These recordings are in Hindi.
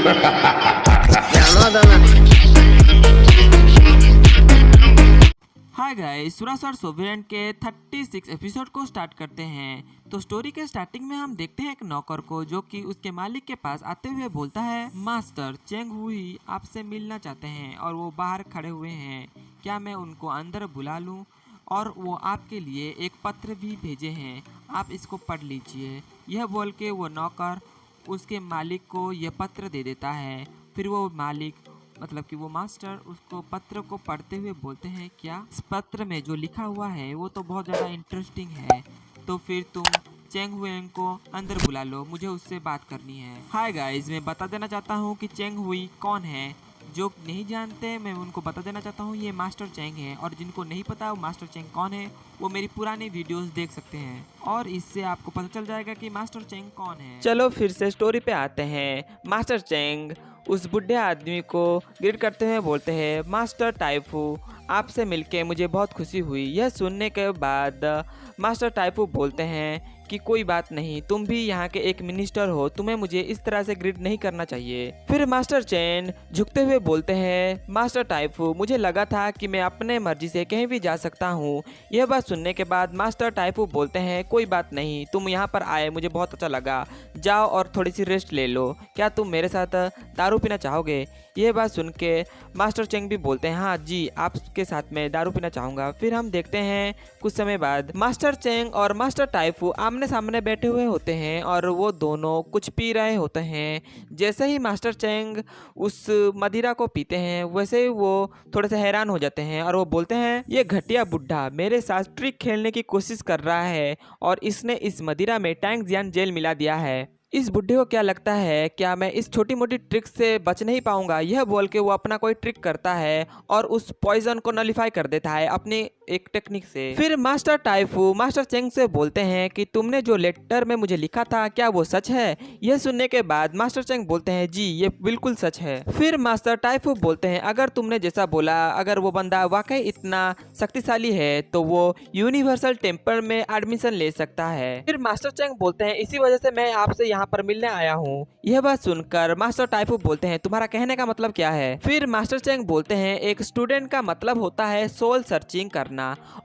हाय गाइस, सुरासर सोवियन के 36 एपिसोड को स्टार्ट करते हैं। तो स्टोरी के स्टार्टिंग में हम देखते हैं एक नौकर को जो कि उसके मालिक के पास आते हुए बोलता है, मास्टर चेंग हुई आपसे मिलना चाहते हैं और वो बाहर खड़े हुए हैं, क्या मैं उनको अंदर बुला लूं? और वो आपके लिए एक पत्र भी भेजे हैं, आप इसको पढ़ लीजिए। यह बोल के वो नौकर उसके मालिक को यह पत्र दे देता है। फिर वो मालिक मतलब कि वो मास्टर उसको पत्र को पढ़ते हुए बोलते हैं, क्या इस पत्र में जो लिखा हुआ है वो तो बहुत ज़्यादा इंटरेस्टिंग है, तो फिर तुम चेंग हुई को अंदर बुला लो, मुझे उससे बात करनी है। हाय गाइस, मैं बता देना चाहता हूँ कि चेंग हुई कौन है। जो नहीं जानते मैं उनको बता देना चाहता हूँ, ये मास्टर चेंग है। और जिनको नहीं पता वो मास्टर चेंग कौन है, वो मेरी पुरानी वीडियोस देख सकते हैं और इससे आपको पता चल जाएगा कि मास्टर चेंग कौन है। चलो फिर से स्टोरी पे आते हैं। मास्टर चेंग उस बुढ़े आदमी को ग्रीट करते हुए बोलते हैं, मास्टर टाइफू आपसे मिलके मुझे बहुत खुशी हुई। यह सुनने के बाद मास्टर टाइफू बोलते हैं कि कोई बात नहीं, तुम भी यहाँ के एक मिनिस्टर हो, तुम्हें मुझे इस तरह से ग्रीट नहीं करना चाहिए। फिर मास्टर चेन झुकते हुए बोलते हैं, मास्टर टाइफू मुझे लगा था कि मैं अपने मर्जी से कहीं भी जा सकता हूँ। यह बात सुनने के बाद मास्टर टाइफू बोलते हैं, कोई बात नहीं, तुम यहाँ पर आए मुझे बहुत अच्छा लगा, जाओ और थोड़ी सी रेस्ट ले लो, क्या तुम मेरे साथ दारू पीना चाहोगे? यह बात सुन के मास्टर चेंग भी बोलते हैं, हाँ जी, आपके साथ मैं दारू पीना चाहूँगा। फिर हम देखते हैं कुछ समय बाद मास्टर चेंग और मास्टर टाइफू आमने सामने बैठे हुए होते हैं और वो दोनों कुछ पी रहे होते हैं। जैसे ही मास्टर चेंग उस मदिरा को पीते हैं वैसे ही वो थोड़े से हैरान हो जाते हैं और वो बोलते हैं, ये घटिया बुढ़ा मेरे साथ ट्रिक खेलने की कोशिश कर रहा है और इसने इस मदिरा में टैंग जियान जेल मिला दिया है। इस बुढ़े को क्या लगता है, क्या मैं इस छोटी मोटी ट्रिक से बच नहीं पाऊंगा? यह बोल के वो अपना कोई ट्रिक करता है और उस पॉइजन को नलिफाई कर देता है अपनी एक टेक्निक से। फिर मास्टर टाइफू मास्टर चेंग से बोलते हैं कि तुमने जो लेटर में मुझे लिखा था क्या वो सच है? यह सुनने के बाद मास्टर चेंग बोलते हैं, जी ये बिल्कुल सच है। फिर मास्टर टाइफू बोलते हैं, अगर तुमने जैसा बोला, अगर वो बंदा वाकई इतना शक्तिशाली है तो वो यूनिवर्सल टेम्पल में एडमिशन ले सकता है। फिर मास्टर चेंग बोलते हैं, इसी वजह से मैं आपसे यहाँ पर मिलने आया हूँ। यह बात सुनकर मास्टर टाइफू बोलते हैं, तुम्हारा कहने का मतलब क्या है? फिर मास्टर चेंग बोलते हैं, एक स्टूडेंट का मतलब होता है सोल सर्चिंग करना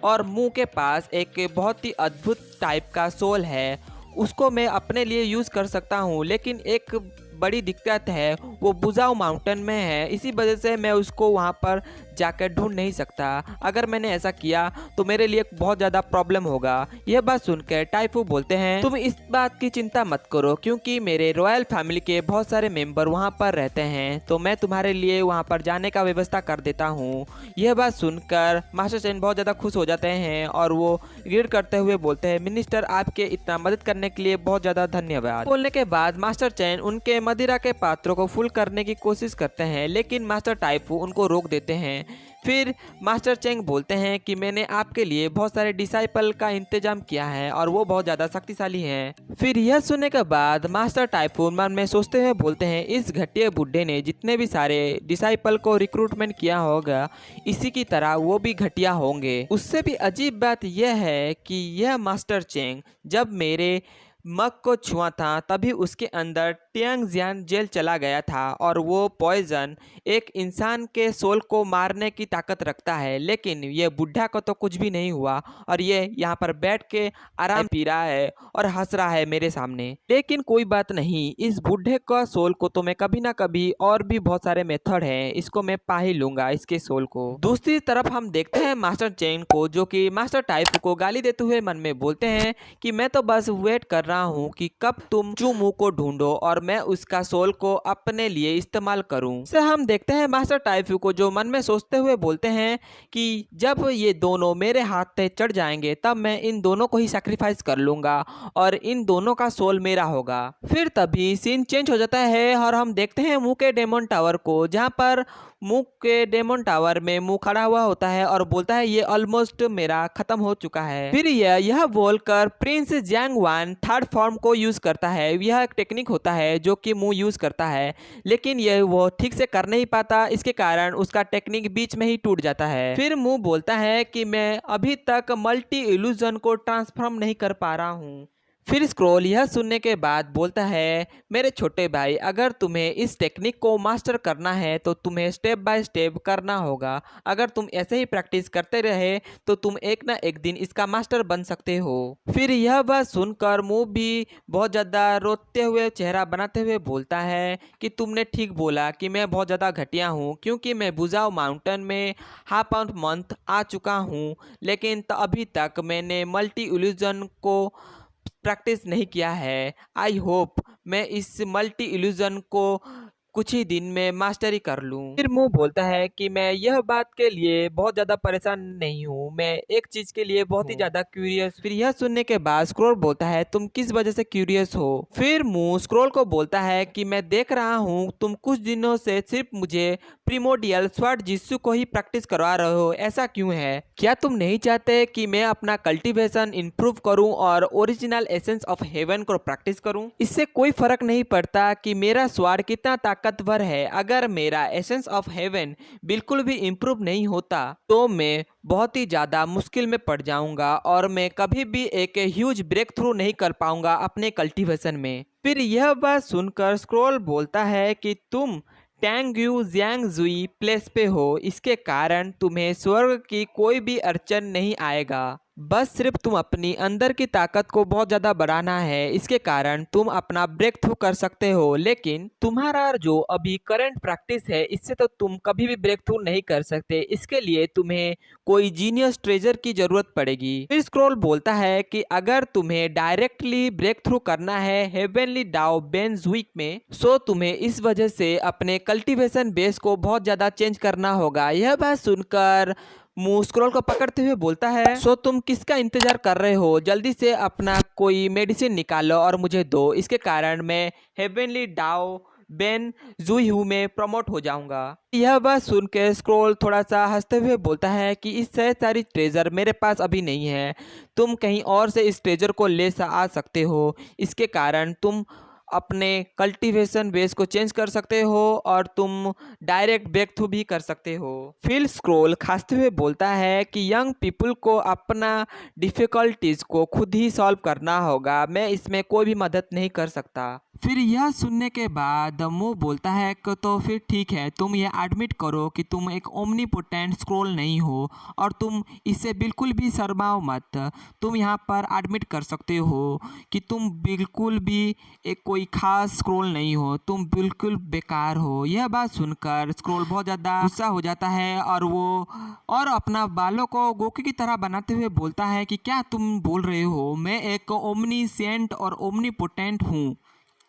और मुंह के पास एक बहुत ही अद्भुत टाइप का सोल है, उसको मैं अपने लिए यूज कर सकता हूँ, लेकिन एक बड़ी दिक्कत है, वो बुजाओ माउंटेन में है, इसी वजह से मैं उसको वहाँ पर जाकर ढूंढ नहीं सकता। अगर मैंने ऐसा किया तो मेरे लिए बहुत ज़्यादा प्रॉब्लम होगा। यह बात सुनकर टाइफू बोलते हैं, तुम इस बात की चिंता मत करो, क्योंकि मेरे रॉयल फैमिली के बहुत सारे मेंबर वहाँ पर रहते हैं, तो मैं तुम्हारे लिए वहाँ पर जाने का व्यवस्था कर देता हूँ। यह बात सुनकर मास्टर चेन बहुत ज़्यादा खुश हो जाते हैं और वो ग्रीड करते हुए बोलते हैं, मिनिस्टर आपके इतना मदद करने के लिए बहुत ज़्यादा धन्यवाद। बोलने के बाद मास्टर चेन उनके मदिरा के पात्रों को फुल करने की कोशिश करते हैं, लेकिन मास्टर टाइफू उनको रोक देते हैं। फिर मास्टर चेंग बोलते हैं कि मैंने आपके लिए बहुत सारे डिसाइपल का इंतजाम किया है और वो बहुत ज़्यादा शक्तिशाली हैं। फिर यह सुनने के बाद मास्टर टाइफू मन में सोचते हुए बोलते हैं, इस घटिया बुड्ढे ने जितने भी सारे डिसाइपल को रिक्रूटमेंट किया होगा, इसी की तरह वो भी घटिया होंगे। उससे भी अजीब बात यह है कि यह मास्टर चेंग जब मेरे मग को छुआ था तभी उसके अंदर टैंग जियान जेल चला गया था और वो पॉइजन एक इंसान के सोल को मारने की ताकत रखता है, लेकिन ये बुढ़ा को तो कुछ भी नहीं हुआ और ये यहाँ पर बैठ के आराम पी रहा है और हंस रहा है मेरे सामने। लेकिन कोई बात नहीं, इस बुढ़े का सोल को तो मैं कभी ना कभी, और भी बहुत सारे मेथड हैं, इसको मैं पा ही लूंगा इसके सोल को। दूसरी तरफ हम देखते हैं मास्टर चेन को, जो कि मास्टर टाइफू को गाली देते हुए मन में बोलते हैं कि मैं तो बस वेट कर रहा हूँ कि कब तुम चूमू को ढूंढो और मैं उसका सोल को अपने लिए इस्तेमाल करूं। से हम देखते हैं मास्टर टाइफू को, जो मन में सोचते हुए बोलते हैं कि जब ये दोनों मेरे हाथ पे चढ़ जाएंगे तब मैं इन दोनों को ही सैक्रिफाइस कर लूंगा और इन दोनों का सोल मेरा होगा। फिर तभी सीन चेंज हो जाता है और हम देखते हैं मुंह के डेमन टावर को, जहाँ पर मुंह के डेमन टावर में मुंह खड़ा हुआ होता है और बोलता है, ये ऑलमोस्ट मेरा खत्म हो चुका है। फिर यह बोलकर प्रिंस जैंग वान थर्ड फॉर्म को यूज करता है। यह एक टेक्निक होता है जो कि मुंह यूज करता है, लेकिन यह वो ठीक से कर नहीं पाता, इसके कारण उसका टेक्निक बीच में ही टूट जाता है। फिर मुंह बोलता है कि मैं अभी तक मल्टी इल्यूजन को ट्रांसफॉर्म नहीं कर पा रहा हूँ। फिर स्क्रोल यह सुनने के बाद बोलता है, मेरे छोटे भाई, अगर तुम्हें इस टेक्निक को मास्टर करना है तो तुम्हें स्टेप बाय स्टेप करना होगा। अगर तुम ऐसे ही प्रैक्टिस करते रहे तो तुम एक ना एक दिन इसका मास्टर बन सकते हो। फिर यह बात सुनकर मुंह भी बहुत ज़्यादा रोते हुए चेहरा बनाते हुए बोलता है कि तुमने ठीक बोला कि मैं बहुत ज़्यादा घटिया हूँ, क्योंकि मैं बुजाओ माउंटेन में हाफ अ मंथ आ चुका हूँ, लेकिन अभी तक मैंने मल्टी इल्यूजन को प्रैक्टिस नहीं किया है। आई होप मैं इस मल्टी इल्यूजन को कुछ ही दिन में मास्टरी कर लूं। फिर मुंह बोलता है कि मैं यह बात के लिए बहुत ज़्यादा परेशान नहीं हूँ, मैं एक चीज़ के लिए बहुत ही ज़्यादा क्यूरियस। फिर यह सुनने के बाद स्क्रोल बोलता है, तुम किस वजह से क्यूरियस हो? फिर मुंह स्क्रोल को बोलता है कि मैं देख रहा हूँ तुम कुछ दिनों से सिर्फ मुझे प्रीमोडियल स्वॉर्ड जित्सु को ही प्रैक्टिस करवा रहे हो, ऐसा क्यों है? क्या तुम नहीं चाहते कि मैं अपना कल्टीवेशन इंप्रूव करूं और ओरिजिनल एसेंस ऑफ हेवन को प्रैक्टिस करूं? इससे कोई फर्क नहीं पड़ता कि मेरा स्वॉर्ड कितना ताकतवर है, अगर मेरा एसेंस ऑफ हेवन बिल्कुल भी इंप्रूव नहीं होता तो मैं बहुत ही ज़्यादा मुश्किल में पड़ जाऊंगा और मैं कभी भी एक ह्यूज ब्रेक थ्रू नहीं कर पाऊंगा अपने कल्टीवेशन में। फिर यह बात सुनकर स्क्रोल बोलता है कि तुम टैंग्यू जियांगजुई प्लेस पे हो, इसके कारण तुम्हें स्वर्ग की कोई भी अड़चन नहीं आएगा। बस सिर्फ तुम अपनी अंदर की ताकत को बहुत ज़्यादा बढ़ाना है, इसके कारण तुम अपना ब्रेक थ्रू कर सकते हो। लेकिन तुम्हारा जो अभी करंट प्रैक्टिस है इससे तो तुम कभी भी ब्रेक थ्रू नहीं कर सकते, इसके लिए तुम्हें कोई जीनियस ट्रेजर की जरूरत पड़ेगी। फिर स्क्रोल बोलता है कि अगर तुम्हें डायरेक्टली ब्रेक थ्रू करना है हेवनली डाओ बेंजुइक में, सो तुम्हें इस वजह से अपने कल्टीवेशन बेस को बहुत ज़्यादा चेंज करना होगा। यह बात सुनकर मुंह स्क्रॉल को पकड़ते हुए बोलता है, सो तुम किसका इंतजार कर रहे हो? जल्दी से अपना कोई मेडिसिन निकालो और मुझे दो, इसके कारण मैं हेवनली डाओ बेन जुयू में प्रमोट हो जाऊंगा। यह बात सुन के स्क्रोल थोड़ा सा हंसते हुए बोलता है कि इससे सारी ट्रेजर मेरे पास अभी नहीं है, तुम कहीं और से इस ट्रेजर को ले आ सकते हो, इसके कारण तुम अपने कल्टीवेशन बेस को चेंज कर सकते हो और तुम डायरेक्ट ब्रेक थ्रू भी कर सकते हो। फिल स्क्रोल खांसते हुए बोलता है कि यंग पीपल को अपना डिफिकल्टीज को खुद ही सॉल्व करना होगा, मैं इसमें कोई भी मदद नहीं कर सकता। फिर यह सुनने के बाद मुंह बोलता है कि तो फिर ठीक है, तुम ये एडमिट करो कि तुम एक ओमनीपोटेंट स्क्रोल नहीं हो और तुम इससे बिल्कुल भी शर्माओ मत। तुम यहाँ पर एडमिट कर सकते हो कि तुम बिल्कुल भी एक कोई खास स्क्रोल नहीं हो, तुम बिल्कुल बेकार हो। यह बात सुनकर स्क्रोल बहुत ज़्यादा गुस्सा हो जाता है और अपना बालों को गोकी की तरह बनाते हुए बोलता है कि क्या तुम बोल रहे हो, मैं एक ओमनीसेंट और ओमनीपोटेंट हूँ?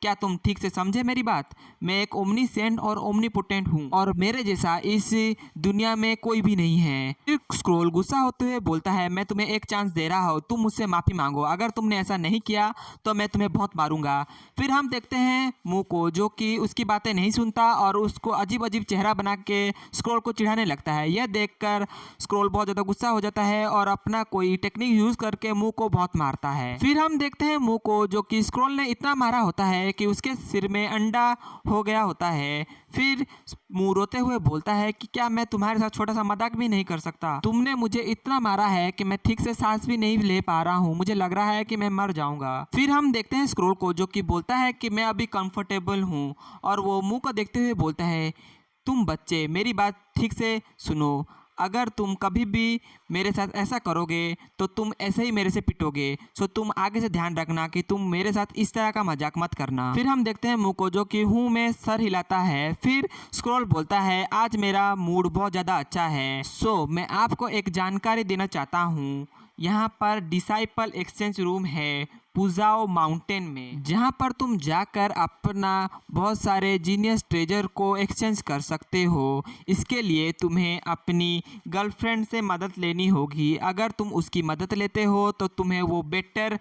क्या तुम ठीक से समझे मेरी बात? मैं एक ओमनीसेंट और ओमनीपोटेंट हूँ और मेरे जैसा इस दुनिया में कोई भी नहीं है। फिर स्क्रोल गुस्सा होते हुए बोलता है, मैं तुम्हें एक चांस दे रहा हूँ, तुम मुझसे माफ़ी मांगो, अगर तुमने ऐसा नहीं किया तो मैं तुम्हें बहुत मारूंगा। फिर हम देखते हैं मुंह को, जो कि उसकी बातें नहीं सुनता और उसको अजीब अजीब चेहरा बना के स्क्रोल को चिढ़ाने लगता है। यह देखकर स्क्रोल बहुत ज़्यादा गुस्सा हो जाता है और अपना कोई टेक्निक यूज़ करके मुंह को बहुत मारता है। फिर हम देखते हैं मुंह को, जो कि स्क्रोल ने इतना मारा होता है कि उसके सिर में अंडा हो गया होता है। फिर मुंह रोते हुए बोलता है कि क्या मैं तुम्हारे साथ छोटा सा मजाक भी नहीं कर सकता? तुमने मुझे इतना मारा है कि मैं ठीक से सांस भी नहीं ले पा रहा हूँ, मुझे लग रहा है कि मैं मर जाऊंगा। फिर हम देखते हैं स्क्रोल को, जो कि बोलता है कि मैं अभी कंफर्टेबल हूँ और वो मुंह को देखते हुए बोलता है, तुम बच्चे मेरी बात ठीक से सुनो, अगर तुम कभी भी मेरे साथ ऐसा करोगे तो तुम ऐसे ही मेरे से पिटोगे, सो तुम आगे से ध्यान रखना कि तुम मेरे साथ इस तरह का मजाक मत करना। फिर हम देखते हैं मुंह को, जो कि हूँ में सर हिलाता है। फिर स्क्रॉल बोलता है, आज मेरा मूड बहुत ज़्यादा अच्छा है, सो मैं आपको एक जानकारी देना चाहता हूँ। यहाँ पर डिसाइपल एक्सचेंज रूम है पुजाओ माउंटेन में, जहाँ पर तुम जाकर अपना बहुत सारे जीनियस ट्रेजर को एक्सचेंज कर सकते हो। इसके लिए तुम्हें अपनी गर्लफ्रेंड से मदद लेनी होगी, अगर तुम उसकी मदद लेते हो तो तुम्हें वो बेटर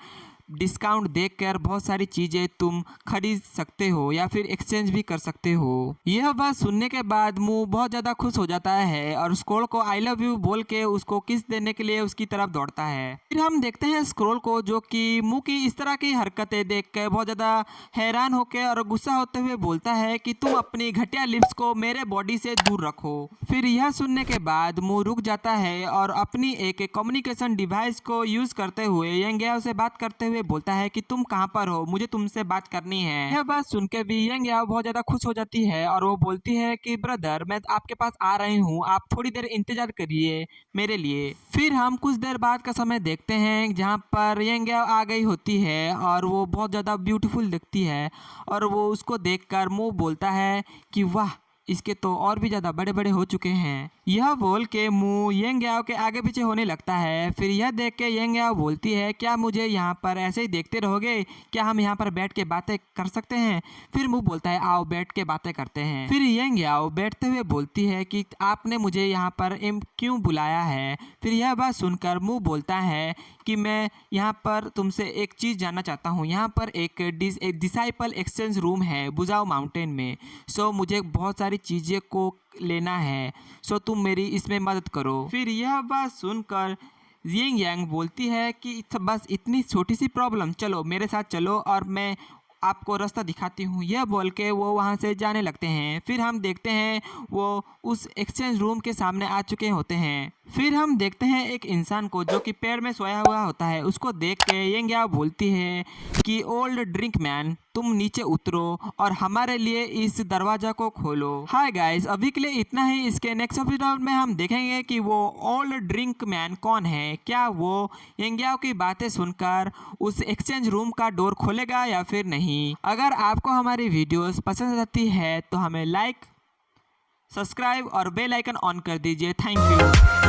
डिस्काउंट देकर बहुत सारी चीज़ें तुम खरीद सकते हो या फिर एक्सचेंज भी कर सकते हो। यह बात सुनने के बाद मुंह बहुत ज़्यादा खुश हो जाता है और स्क्रोल को आई लव यू बोल के उसको किस देने के लिए उसकी तरफ दौड़ता है। फिर हम देखते हैं स्क्रोल को, जो कि मुंह की इस तरह की हरकतें देख कर बहुत ज़्यादा हैरान होकर और गुस्सा होते हुए बोलता है कि तुम अपनी घटिया लिप्स को मेरे बॉडी से दूर रखो। फिर यह सुनने के बाद मुंह रुक जाता है और अपनी एक कम्युनिकेशन डिवाइस को यूज़ करते हुए यंग से बात करते हुए हुए बोलता है कि तुम कहाँ पर हो, मुझे तुमसे बात करनी है। यह बात सुन के भी यंग याओ बहुत ज्यादा खुश हो जाती है और वो बोलती है कि ब्रदर मैं आपके पास आ रही हूँ, आप थोड़ी देर इंतजार करिए मेरे लिए। फिर हम कुछ देर बाद का समय देखते हैं जहाँ पर यंग याओ आ गई होती है और वो बहुत ज़्यादा ब्यूटीफुल दिखती है और वो उसको देखकर मुंह बोलता है कि वाह, इसके तो और भी ज़्यादा बड़े बड़े हो चुके हैं। यह बोल के मुंह यंग याओ के आगे पीछे होने लगता है। फिर यह देख के यंग याओ बोलती है क्या मुझे यहाँ पर ऐसे ही देखते रहोगे, क्या हम यहाँ पर बैठ के बातें कर सकते हैं। फिर मुंह बोलता है आओ बैठ के बातें करते हैं। फिर यंग याओ बैठते हुए बोलती है कि आपने मुझे यहाँ पर क्यों बुलाया है। फिर यह बात सुनकर मुंह बोलता है कि मैं यहाँ पर तुमसे एक चीज़ जानना चाहता हूँ। यहाँ पर एक डिसाइपल एक्सचेंज रूम है बुजाओ माउंटेन में, सो मुझे बहुत सारी चीज़ें को लेना है, सो तुम मेरी इसमें मदद करो। फिर यह बात सुनकर यिंग यांग बोलती है कि बस इतनी छोटी सी प्रॉब्लम, चलो मेरे साथ चलो और मैं आपको रास्ता दिखाती हूँ। यह बोल के वो वहाँ से जाने लगते हैं। फिर हम देखते हैं वो उस एक्सचेंज रूम के सामने आ चुके होते हैं। फिर हम देखते हैं एक इंसान को जो कि पेड़ में सोया हुआ होता है। उसको देख के यंग याओ बोलती है कि ओल्ड ड्रिंक मैन तुम नीचे उतरो और हमारे लिए इस दरवाजा को खोलो। हाय गाइस, अभी के लिए इतना ही। इसके नेक्स्ट एपिसोड में हम देखेंगे कि वो ओल्ड ड्रिंक मैन कौन है, क्या वो यंग याओ की बातें सुनकर उस एक्सचेंज रूम का डोर खोलेगा या फिर नहीं। अगर आपको हमारी वीडियोस पसंद आती है तो हमें लाइक, सब्सक्राइब और बेल आइकन ऑन कर दीजिए। Thank you.